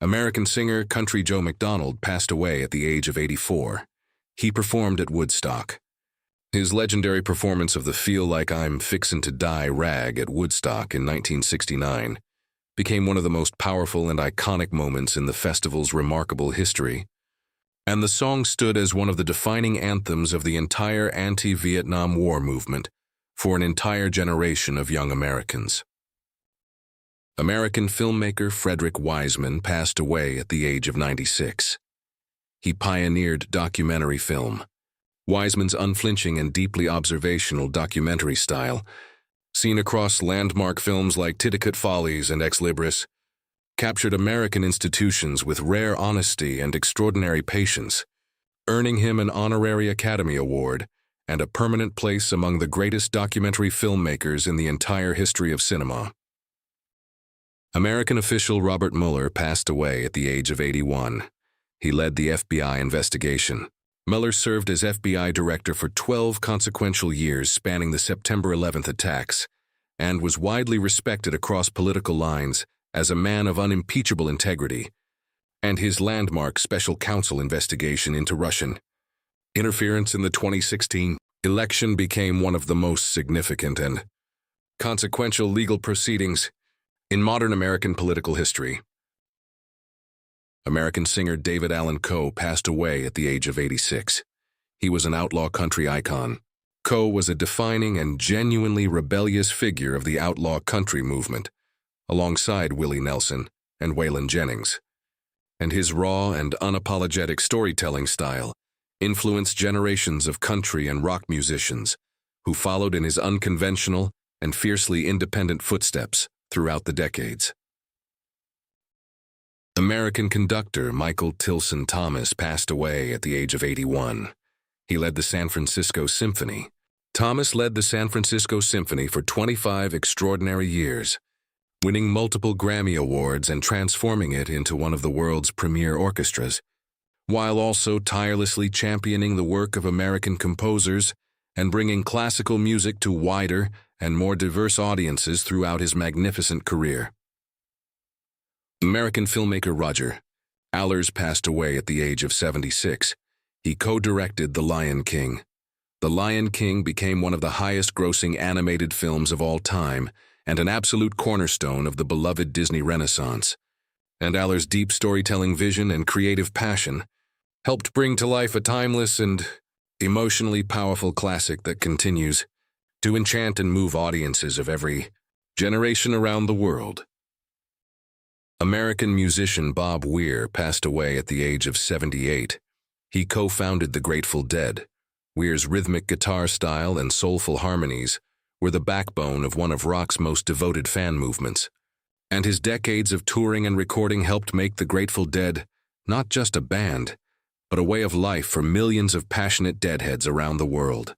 American singer Country Joe McDonald passed away at the age of 84. He performed at Woodstock. His legendary performance of the Feel Like I'm Fixin' to Die rag at Woodstock in 1969 became one of the most powerful and iconic moments in the festival's remarkable history, and the song stood as one of the defining anthems of the entire anti-Vietnam War movement for an entire generation of young Americans. American filmmaker Frederick Wiseman passed away at the age of 96. He pioneered documentary film. Wiseman's unflinching and deeply observational documentary style, seen across landmark films like Titicut Follies and Ex Libris, captured American institutions with rare honesty and extraordinary patience, earning him an honorary Academy Award and a permanent place among the greatest documentary filmmakers in the entire history of cinema. American official Robert Mueller passed away at the age of 81. He led the FBI investigation. Mueller served as FBI director for 12 consequential years spanning the September 11th attacks, and was widely respected across political lines as a man of unimpeachable integrity, and his landmark special counsel investigation into Russian interference in the 2016 election became one of the most significant and consequential legal proceedings in modern American political history. American singer David Allan Coe passed away at the age of 86. He was an outlaw country icon. Coe was a defining and genuinely rebellious figure of the outlaw country movement, alongside Willie Nelson and Waylon Jennings, and his raw and unapologetic storytelling style influenced generations of country and rock musicians who followed in his unconventional and fiercely independent footsteps throughout the decades. American conductor Michael Tilson Thomas passed away at the age of 81. He led the San Francisco Symphony. Thomas led the San Francisco Symphony for 25 extraordinary years, winning multiple Grammy Awards and transforming it into one of the world's premier orchestras, while also tirelessly championing the work of American composers and bringing classical music to wider and more diverse audiences throughout his magnificent career. American filmmaker Roger Allers passed away at the age of 76. He co-directed The Lion King. The Lion King became one of the highest-grossing animated films of all time and an absolute cornerstone of the beloved Disney Renaissance. And Allers' deep storytelling vision and creative passion helped bring to life a timeless and emotionally powerful classic that continues to enchant and move audiences of every generation around the world. American musician Bob Weir passed away at the age of 78. He co-founded the Grateful Dead. Weir's rhythmic guitar style and soulful harmonies were the backbone of one of rock's most devoted fan movements, and his decades of touring and recording helped make the Grateful Dead not just a band, but a way of life for millions of passionate Deadheads around the world.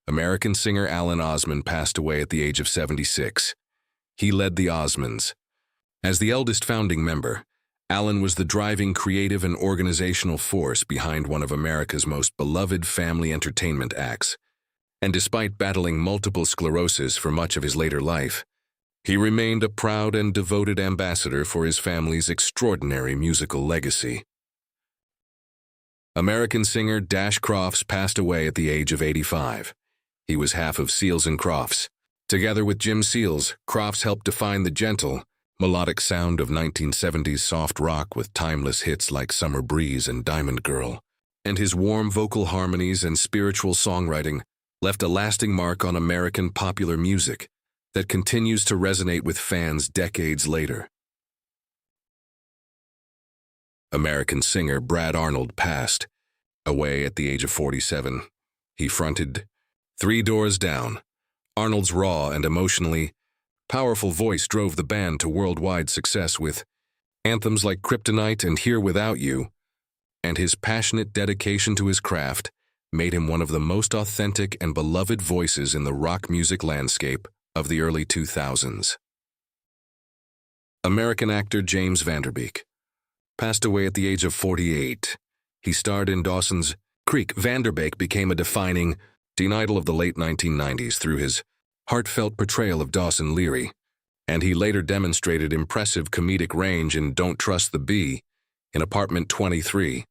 American singer Alan Osman passed away at the age of 76. He led the Osmonds. As the eldest founding member, Alan was the driving creative and organizational force behind one of America's most beloved family entertainment acts, and despite battling multiple sclerosis for much of his later life, he remained a proud and devoted ambassador for his family's extraordinary musical legacy. American singer Dash Crofts passed away at the age of 85. He was half of Seals and Crofts. Together with Jim Seals, Crofts helped define the gentle, melodic sound of 1970s soft rock with timeless hits like Summer Breeze and Diamond Girl, and his warm vocal harmonies and spiritual songwriting left a lasting mark on American popular music that continues to resonate with fans decades later. American singer Brad Arnold passed away at the age of 47. He fronted Three Doors Down. Arnold's raw and emotionally powerful voice drove the band to worldwide success with anthems like Kryptonite and Here Without You, and his passionate dedication to his craft made him one of the most authentic and beloved voices in the rock music landscape of the early 2000s. American actor James Van Der Beek passed away at the age of 48. He starred in Dawson's Creek. Van Der Beek became a defining teen idol of the late 1990s through his heartfelt portrayal of Dawson Leary and he later demonstrated impressive comedic range in Don't Trust the Bee in Apartment 23,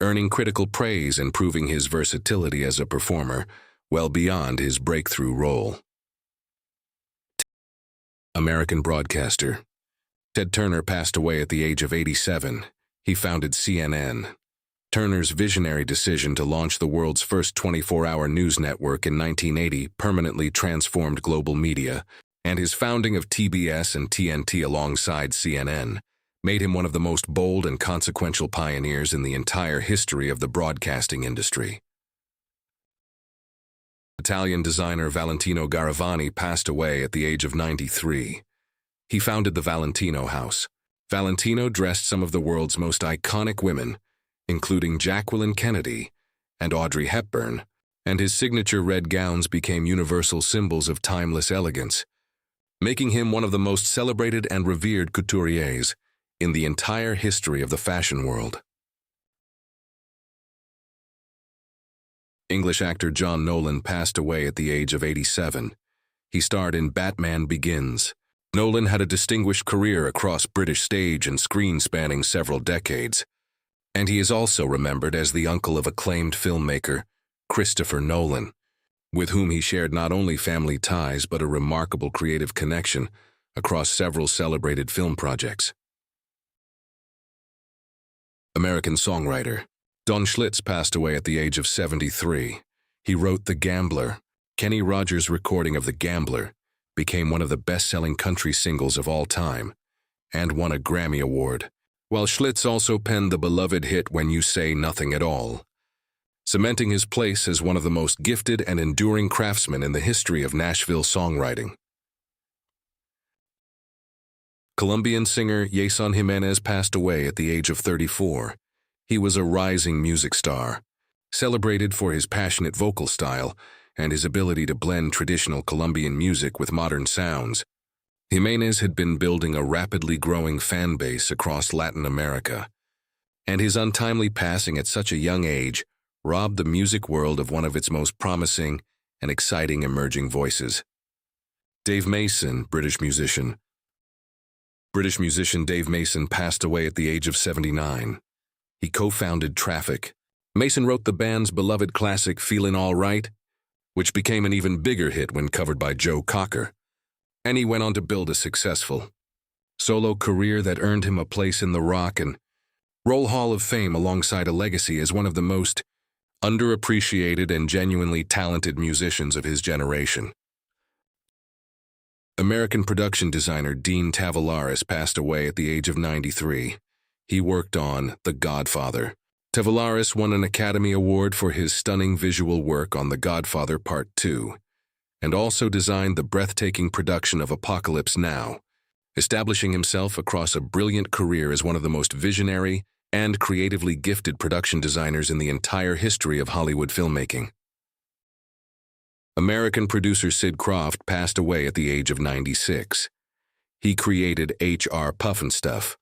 earning critical praise and proving his versatility as a performer well beyond his breakthrough role. American broadcaster. Ted Turner passed away at the age of 87. He founded CNN. Turner's visionary decision to launch the world's first 24-hour news network in 1980 permanently transformed global media, and his founding of TBS and TNT alongside CNN made him one of the most bold and consequential pioneers in the entire history of the broadcasting industry. Italian designer Valentino Garavani passed away at the age of 93. He founded the Valentino House. Valentino dressed some of the world's most iconic women, including Jacqueline Kennedy and Audrey Hepburn, and his signature red gowns became universal symbols of timeless elegance, making him one of the most celebrated and revered couturiers in the entire history of the fashion world. English actor John Nolan passed away at the age of 87. He starred in Batman Begins. Nolan had a distinguished career across British stage and screen spanning several decades, and he is also remembered as the uncle of acclaimed filmmaker Christopher Nolan, with whom he shared not only family ties but a remarkable creative connection across several celebrated film projects. American songwriter. Don Schlitz passed away at the age of 73. He wrote The Gambler. Kenny Rogers' recording of The Gambler became one of the best-selling country singles of all time and won a Grammy Award, while Schlitz also penned the beloved hit When You Say Nothing at All, cementing his place as one of the most gifted and enduring craftsmen in the history of Nashville songwriting. Colombian singer Yason Jimenez passed away at the age of 34. He was a rising music star, celebrated for his passionate vocal style and his ability to blend traditional Colombian music with modern sounds. Jimenez had been building a rapidly growing fan base across Latin America, and his untimely passing at such a young age robbed the music world of one of its most promising and exciting emerging voices. Dave Mason, British musician. British musician Dave Mason passed away at the age of 79. He co-founded Traffic. Mason wrote the band's beloved classic Feelin' All Right, which became an even bigger hit when covered by Joe Cocker. And he went on to build a successful solo career that earned him a place in the Rock and Roll Hall of Fame alongside a legacy as one of the most underappreciated and genuinely talented musicians of his generation. American production designer Dean Tavoularis passed away at the age of 93. He worked on The Godfather. Tavoularis won an Academy Award for his stunning visual work on The Godfather Part 2, and also designed the breathtaking production of Apocalypse Now, establishing himself across a brilliant career as one of the most visionary and creatively gifted production designers in the entire history of Hollywood filmmaking. American producer Sid Croft passed away at the age of 96. He created H.R. Pufnstuf.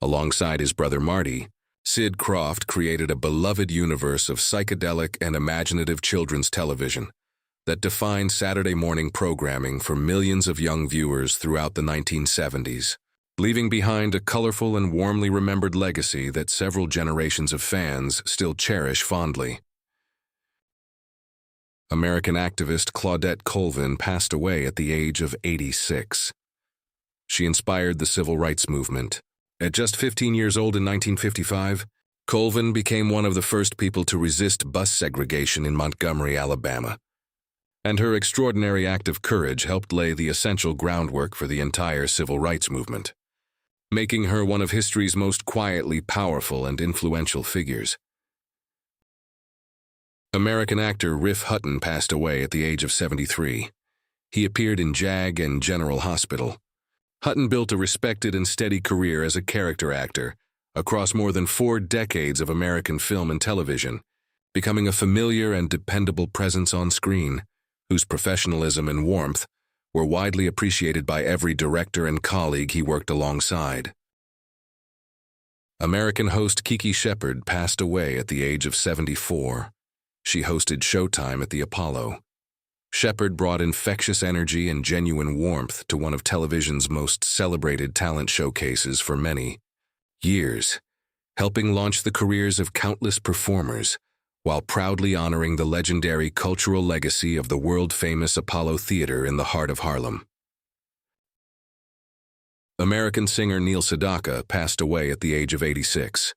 Alongside his brother Marty, Sid Croft created a beloved universe of psychedelic and imaginative children's television that defined Saturday morning programming for millions of young viewers throughout the 1970s, leaving behind a colorful and warmly remembered legacy that several generations of fans still cherish fondly. American activist Claudette Colvin passed away at the age of 86. She inspired the civil rights movement. At just 15 years old in 1955, Colvin became one of the first people to resist bus segregation in Montgomery, Alabama, and her extraordinary act of courage helped lay the essential groundwork for the entire civil rights movement, making her one of history's most quietly powerful and influential figures. American actor Riff Hutton passed away at the age of 73. He appeared in JAG and General Hospital. Hutton built a respected and steady career as a character actor across more than 4 decades of American film and television, becoming a familiar and dependable presence on screen, whose professionalism and warmth were widely appreciated by every director and colleague he worked alongside. American host Kiki Shepard passed away at the age of 74. She hosted Showtime at the Apollo. Shepard brought infectious energy and genuine warmth to one of television's most celebrated talent showcases for many years, helping launch the careers of countless performers while proudly honoring the legendary cultural legacy of the world-famous Apollo Theater in the heart of Harlem. American singer Neil Sedaka passed away at the age of 86.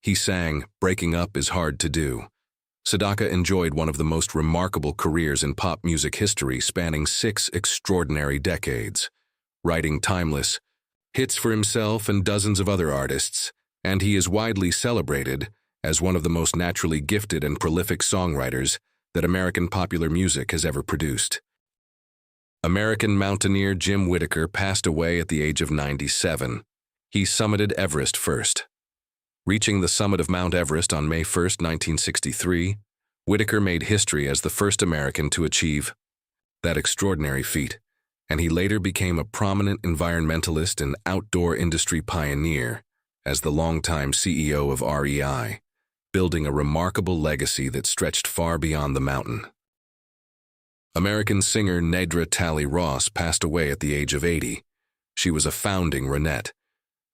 He sang, "Breaking Up is Hard to Do." Sedaka enjoyed one of the most remarkable careers in pop music history, spanning 6 extraordinary decades, writing timeless hits for himself and dozens of other artists, and he is widely celebrated as one of the most naturally gifted and prolific songwriters that American popular music has ever produced. American mountaineer Jim Whittaker passed away at the age of 97. He summited Everest first. Reaching the summit of Mount Everest on May 1, 1963, Whittaker made history as the first American to achieve that extraordinary feat, and he later became a prominent environmentalist and outdoor industry pioneer as the longtime CEO of REI, building a remarkable legacy that stretched far beyond the mountain. American singer Nedra Talley Ross passed away at the age of 80. She was a founding Roneette.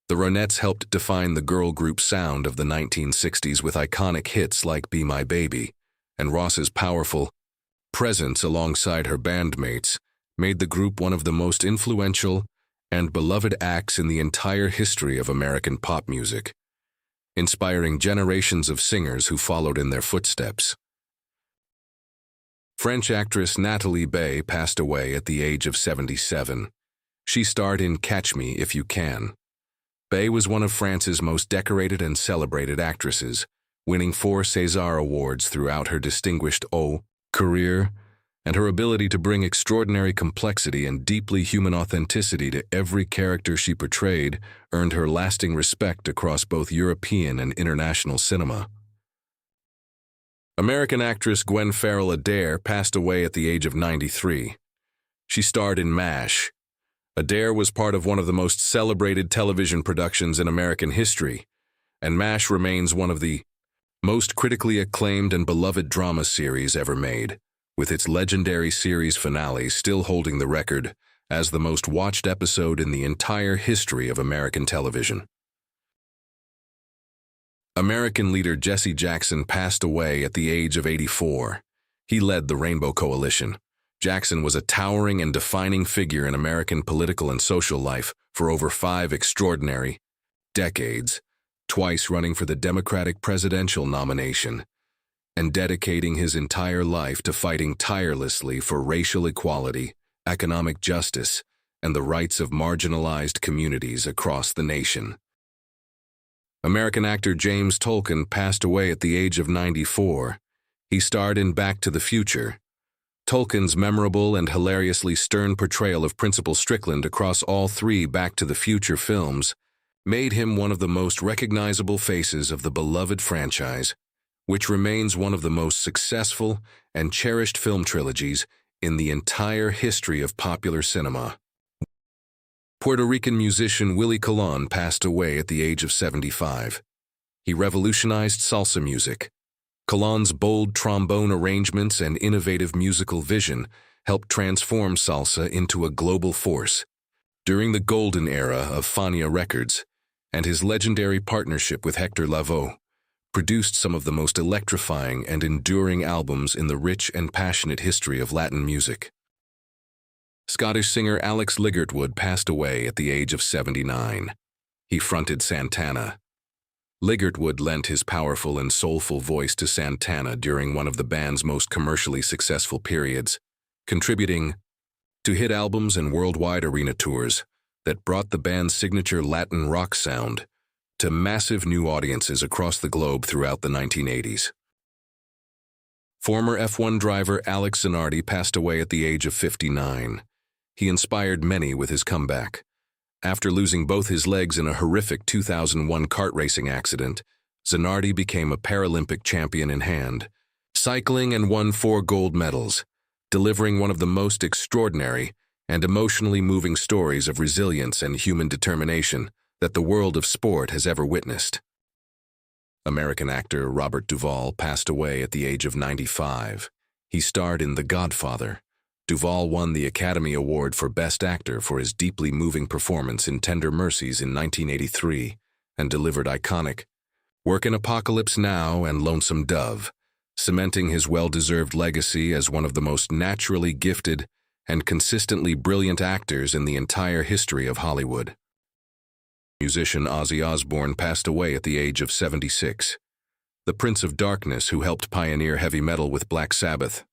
The Ronettes helped define the girl group sound of the 1960s with iconic hits like Be My Baby, and Ross's powerful presence alongside her bandmates made the group one of the most influential and beloved acts in the entire history of American pop music, inspiring generations of singers who followed in their footsteps. French actress Nathalie Baye passed away at the age of 77. She starred in Catch Me If You Can. Baye was one of France's most decorated and celebrated actresses, winning 4 César Awards throughout her distinguished career, and her ability to bring extraordinary complexity and deeply human authenticity to every character she portrayed earned her lasting respect across both European and international cinema. American actress Gwen Farrell Adair passed away at the age of 93. She starred in MASH. Adair was part of one of the most celebrated television productions in American history, and MASH remains one of the most critically acclaimed and beloved drama series ever made, with its legendary series finale still holding the record as the most watched episode in the entire history of American television. American leader Jesse Jackson passed away at the age of 84. He led the Rainbow Coalition. Jackson was a towering and defining figure in American political and social life for over 5 extraordinary decades, twice running for the Democratic presidential nomination, and dedicating his entire life to fighting tirelessly for racial equality, economic justice, and the rights of marginalized communities across the nation. American actor James Tolkan passed away at the age of 94. He starred in Back to the Future. Tolkien's memorable and hilariously stern portrayal of Principal Strickland across all 3 Back to the Future films made him one of the most recognizable faces of the beloved franchise, which remains one of the most successful and cherished film trilogies in the entire history of popular cinema. Puerto Rican musician Willie Colon passed away at the age of 75. He revolutionized salsa music. Colon's bold trombone arrangements and innovative musical vision helped transform salsa into a global force. During the golden era of Fania Records, and his legendary partnership with Hector Lavoe, produced some of the most electrifying and enduring albums in the rich and passionate history of Latin music. Scottish singer Alex Ligertwood passed away at the age of 79. He fronted Santana. Ligertwood lent his powerful and soulful voice to Santana during one of the band's most commercially successful periods, contributing to hit albums and worldwide arena tours that brought the band's signature Latin rock sound to massive new audiences across the globe throughout the 1980s. Former F1 driver Alex Zanardi passed away at the age of 59. He inspired many with his comeback. After losing both his legs in a horrific 2001 kart racing accident, Zanardi became a Paralympic champion in hand, cycling, and won 4 gold medals, delivering one of the most extraordinary and emotionally moving stories of resilience and human determination that the world of sport has ever witnessed. American actor Robert Duvall passed away at the age of 95. He starred in The Godfather, Duvall won the Academy Award for Best Actor for his deeply moving performance in Tender Mercies in 1983 and delivered iconic work in Apocalypse Now and Lonesome Dove, cementing his well-deserved legacy as one of the most naturally gifted and consistently brilliant actors in the entire history of Hollywood. Musician Ozzy Osbourne passed away at the age of 76. The Prince of Darkness who helped pioneer heavy metal with Black Sabbath.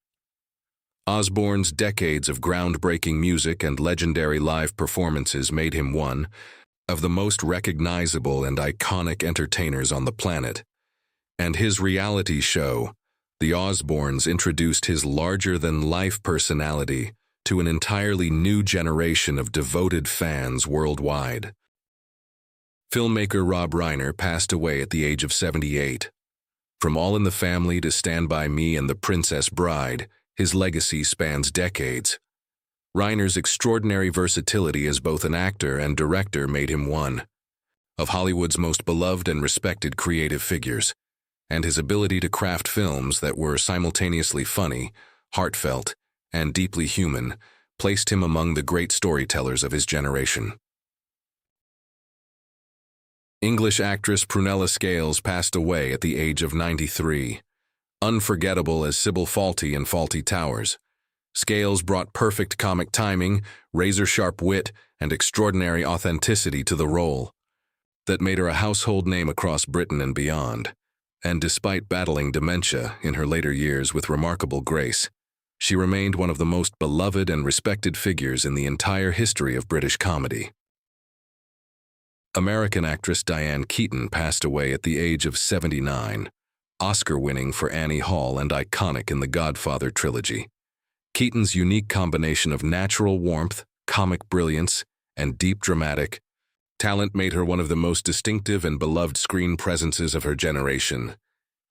Osbourne's decades of groundbreaking music and legendary live performances made him one of the most recognizable and iconic entertainers on the planet. And his reality show, The Osbournes, introduced his larger-than-life personality to an entirely new generation of devoted fans worldwide. Filmmaker Rob Reiner passed away at the age of 78. From All in the Family to Stand By Me and The Princess Bride, his legacy spans decades. Reiner's extraordinary versatility as both an actor and director made him one of Hollywood's most beloved and respected creative figures, and his ability to craft films that were simultaneously funny, heartfelt, and deeply human placed him among the great storytellers of his generation. English actress Prunella Scales passed away at the age of 93. Unforgettable as Sybil Fawlty in Fawlty Towers, Scales brought perfect comic timing, razor-sharp wit, and extraordinary authenticity to the role that made her a household name across Britain and beyond. And despite battling dementia in her later years with remarkable grace, she remained one of the most beloved and respected figures in the entire history of British comedy. American actress Diane Keaton passed away at the age of 79. Oscar-winning for Annie Hall and iconic in the Godfather trilogy. Keaton's unique combination of natural warmth, comic brilliance, and deep dramatic talent made her one of the most distinctive and beloved screen presences of her generation,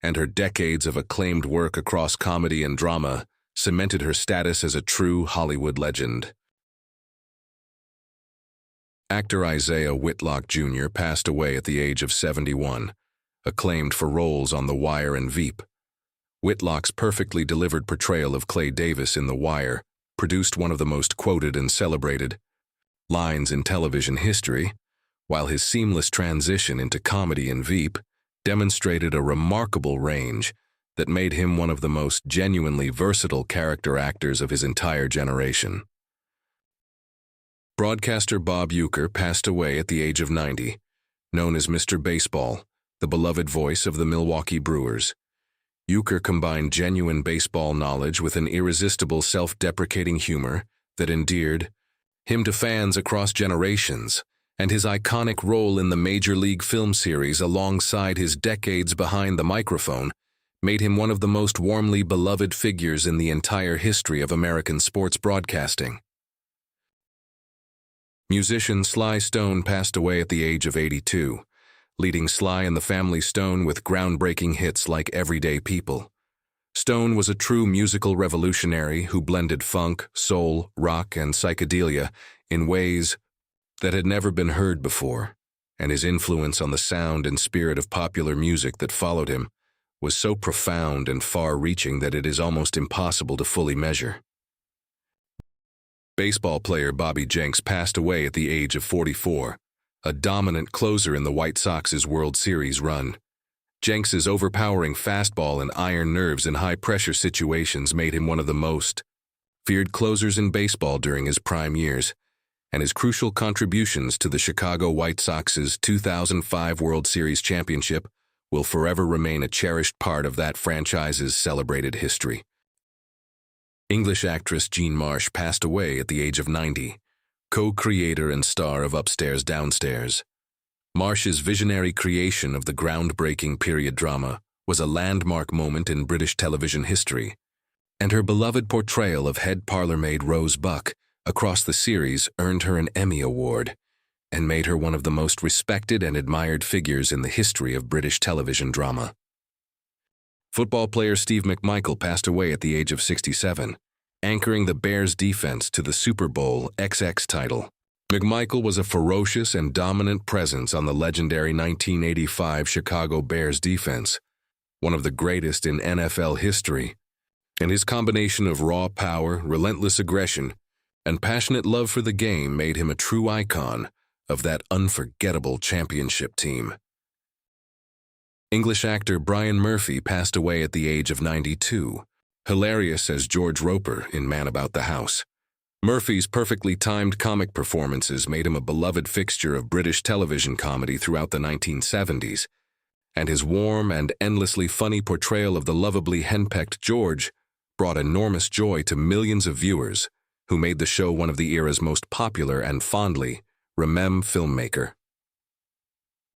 and her decades of acclaimed work across comedy and drama cemented her status as a true Hollywood legend. Actor Isaiah Whitlock Jr. passed away at the age of 71. Acclaimed for roles on The Wire and Veep. Whitlock's perfectly delivered portrayal of Clay Davis in The Wire produced one of the most quoted and celebrated lines in television history, while his seamless transition into comedy in Veep demonstrated a remarkable range that made him one of the most genuinely versatile character actors of his entire generation. Broadcaster Bob Uecker passed away at the age of 90, known as Mr. Baseball, the beloved voice of the Milwaukee Brewers. Uecker combined genuine baseball knowledge with an irresistible self-deprecating humor that endeared him to fans across generations, and his iconic role in the Major League film series alongside his decades behind the microphone made him one of the most warmly beloved figures in the entire history of American sports broadcasting. Musician Sly Stone passed away at the age of 82. Leading Sly and the Family Stone with groundbreaking hits like Everyday People. Stone was a true musical revolutionary who blended funk, soul, rock, and psychedelia in ways that had never been heard before, and his influence on the sound and spirit of popular music that followed him was so profound and far-reaching that it is almost impossible to fully measure. Baseball player Bobby Jenks passed away at the age of 44. A dominant closer in the White Sox's World Series run. Jenks's overpowering fastball and iron nerves in high-pressure situations made him one of the most feared closers in baseball during his prime years, and his crucial contributions to the Chicago White Sox's 2005 World Series championship will forever remain a cherished part of that franchise's celebrated history. English actress Jean Marsh passed away at the age of 90. Co-creator and star of Upstairs, Downstairs. Marsh's visionary creation of the groundbreaking period drama was a landmark moment in British television history, and her beloved portrayal of head parlourmaid Rose Buck across the series earned her an Emmy Award and made her one of the most respected and admired figures in the history of British television drama. Football player Steve McMichael passed away at the age of 67. Anchoring the Bears' defense to the Super Bowl XX title. McMichael was a ferocious and dominant presence on the legendary 1985 Chicago Bears defense, one of the greatest in NFL history, And his combination of raw power, relentless aggression, and passionate love for the game made him a true icon of that unforgettable championship team. English actor Brian Murphy passed away at the age of 92, hilarious as George Roper in Man About the House. Murphy's perfectly timed comic performances made him a beloved fixture of British television comedy throughout the 1970s, and his warm and endlessly funny portrayal of the lovably henpecked George brought enormous joy to millions of viewers who made the show one of the era's most popular and fondly remembered filmmaker.